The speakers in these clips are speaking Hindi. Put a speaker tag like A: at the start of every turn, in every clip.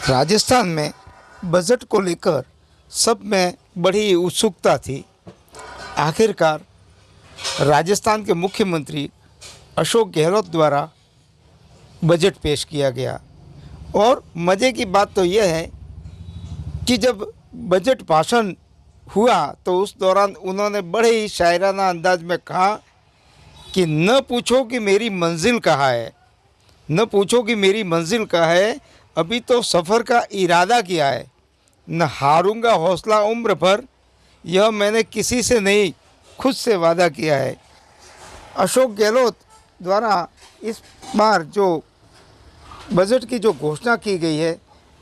A: राजस्थान में बजट को लेकर सब में बड़ी उत्सुकता थी। आखिरकार राजस्थान के मुख्यमंत्री अशोक गहलोत द्वारा बजट पेश किया गया और मज़े की बात तो यह है कि जब बजट भाषण हुआ तो उस दौरान उन्होंने बड़े ही शायराना अंदाज में कहा कि न पूछो कि मेरी मंजिल कहाँ है, न पूछो कि मेरी मंजिल कहाँ है, अभी तो सफ़र का इरादा किया है, न हारूंगा हौसला उम्र भर, यह मैंने किसी से नहीं खुद से वादा किया है। अशोक गहलोत द्वारा इस बार जो बजट की जो घोषणा की गई है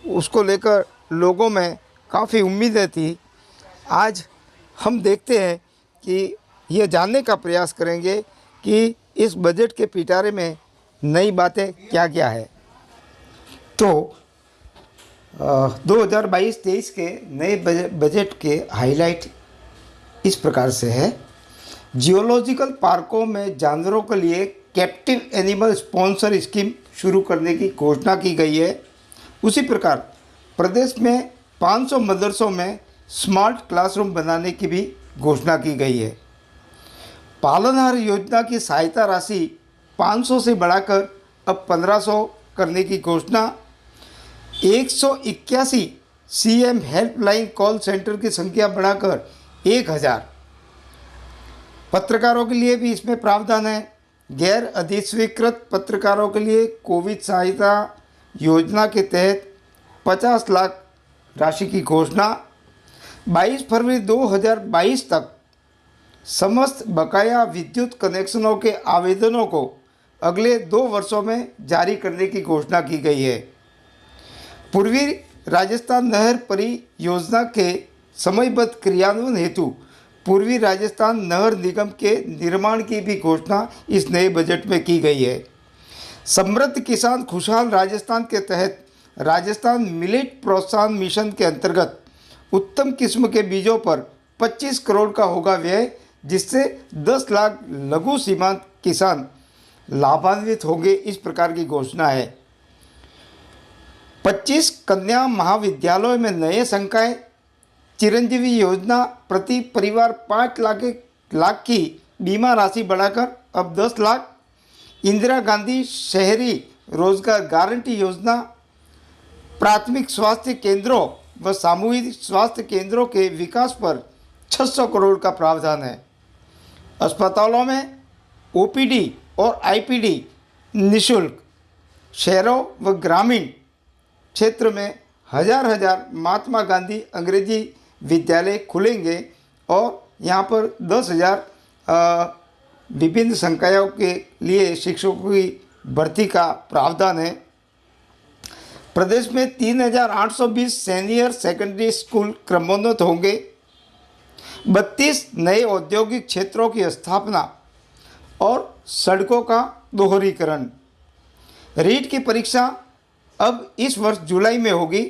A: उसको लेकर लोगों में काफ़ी उम्मीदें थी। आज हम देखते हैं कि ये जानने का प्रयास करेंगे कि इस बजट के पिटारे में नई बातें क्या क्या है। तो 2022-23 के नए बजट के हाईलाइट इस प्रकार से है। जियोलॉजिकल पार्कों में जानवरों के लिए कैप्टिव एनिमल स्पॉन्सर स्कीम शुरू करने की घोषणा की गई है। उसी प्रकार प्रदेश में 500 मदरसों में स्मार्ट क्लासरूम बनाने की भी घोषणा की गई है। पालनहार योजना की सहायता राशि 500 से बढ़ाकर अब 1500 करने की घोषणा। 181 सीएम हेल्पलाइन कॉल सेंटर की संख्या बढ़ाकर 1000। पत्रकारों के लिए भी इसमें प्रावधान है। गैर अधिस्वीकृत पत्रकारों के लिए कोविड सहायता योजना के तहत 50 लाख राशि की घोषणा। 22 फरवरी 2022 तक समस्त बकाया विद्युत कनेक्शनों के आवेदनों को अगले 2 वर्षों में जारी करने की घोषणा की गई है। पूर्वी राजस्थान नहर परियोजना के समयबद्ध क्रियान्वयन हेतु पूर्वी राजस्थान नहर निगम के निर्माण की भी घोषणा इस नए बजट में की गई है। समृद्ध किसान खुशहाल राजस्थान के तहत राजस्थान मिलेट प्रोत्साहन मिशन के अंतर्गत उत्तम किस्म के बीजों पर 25 करोड़ का होगा व्यय, जिससे 10 लाख लघु सीमांत किसान लाभान्वित होंगे, इस प्रकार की घोषणा है। 25 कन्या महाविद्यालयों में नए संकाय। चिरंजीवी योजना प्रति परिवार 5 लाख की बीमा राशि बढ़ाकर अब 10 लाख। इंदिरा गांधी शहरी रोजगार गारंटी योजना। प्राथमिक स्वास्थ्य केंद्रों व सामूहिक स्वास्थ्य केंद्रों के विकास पर 600 करोड़ का प्रावधान है। अस्पतालों में ओपीडी और आईपीडी निःशुल्क। शहरों व ग्रामीण क्षेत्र में हजार महात्मा गांधी अंग्रेजी विद्यालय खुलेंगे और यहाँ पर 10,000 विभिन्न संकायों के लिए शिक्षकों की भर्ती का प्रावधान है। प्रदेश में 3,820 सीनियर सेकेंडरी स्कूल क्रमोन्नत होंगे। 32 नए औद्योगिक क्षेत्रों की स्थापना और सड़कों का दोहरीकरण। रीट की परीक्षा अब इस वर्ष जुलाई में होगी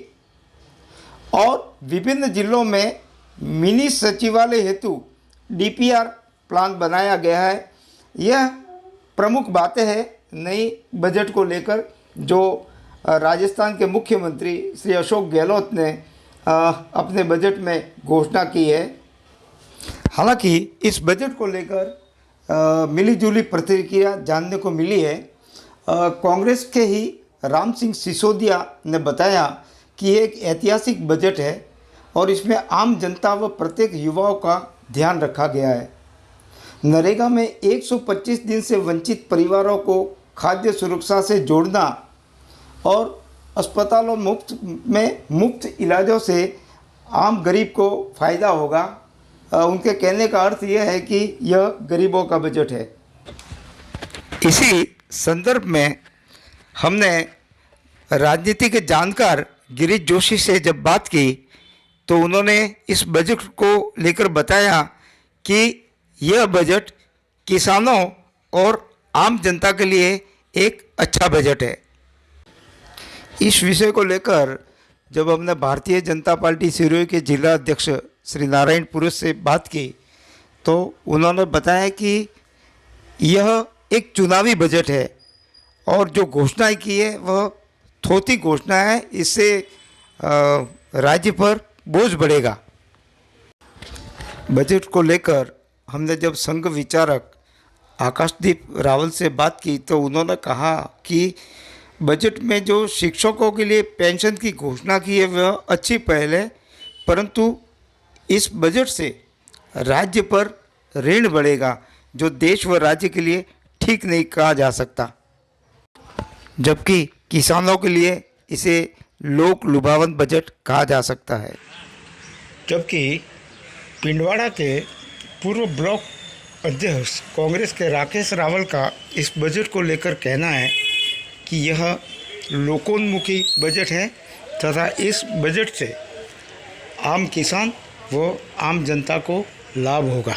A: और विभिन्न जिलों में मिनी सचिवालय हेतु डीपीआर प्लान बनाया गया है। यह प्रमुख बातें हैं नई बजट को लेकर जो राजस्थान के मुख्यमंत्री श्री अशोक गहलोत ने अपने बजट में घोषणा की है। हालांकि इस बजट को लेकर मिलीजुली प्रतिक्रिया जानने को मिली है। कांग्रेस के ही राम सिंह सिसोदिया ने बताया कि ये एक ऐतिहासिक बजट है और इसमें आम जनता व प्रत्येक युवाओं का ध्यान रखा गया है। नरेगा में 125 दिन से वंचित परिवारों को खाद्य सुरक्षा से जोड़ना और अस्पतालों में मुफ्त इलाजों से आम गरीब को फ़ायदा होगा। उनके कहने का अर्थ यह है कि यह गरीबों का बजट है। इसी संदर्भ में हमने राजनीति के जानकार गिरीश जोशी से जब बात की तो उन्होंने इस बजट को लेकर बताया कि यह बजट किसानों और आम जनता के लिए एक अच्छा बजट है। इस विषय को लेकर जब हमने भारतीय जनता पार्टी सिरोही के जिला अध्यक्ष श्री नारायण पुरुष से बात की तो उन्होंने बताया कि यह एक चुनावी बजट है और जो घोषणाएं की है वह थोथी घोषणा है। इससे राज्य पर बोझ बढ़ेगा। बजट को लेकर हमने जब संघ विचारक आकाशदीप रावल से बात की तो उन्होंने कहा कि बजट में जो शिक्षकों के लिए पेंशन की घोषणा की है वह अच्छी पहल है, परंतु इस बजट से राज्य पर ऋण बढ़ेगा जो देश व राज्य के लिए ठीक नहीं कहा जा सकता, जबकि किसानों के लिए इसे लोक लुभावन बजट कहा जा सकता है।
B: जबकि पिंडवाड़ा के पूर्व ब्लॉक अध्यक्ष कांग्रेस के राकेश रावल का इस बजट को लेकर कहना है कि यह लोकोन्मुखी बजट है तथा इस बजट से आम किसान व आम जनता को लाभ होगा।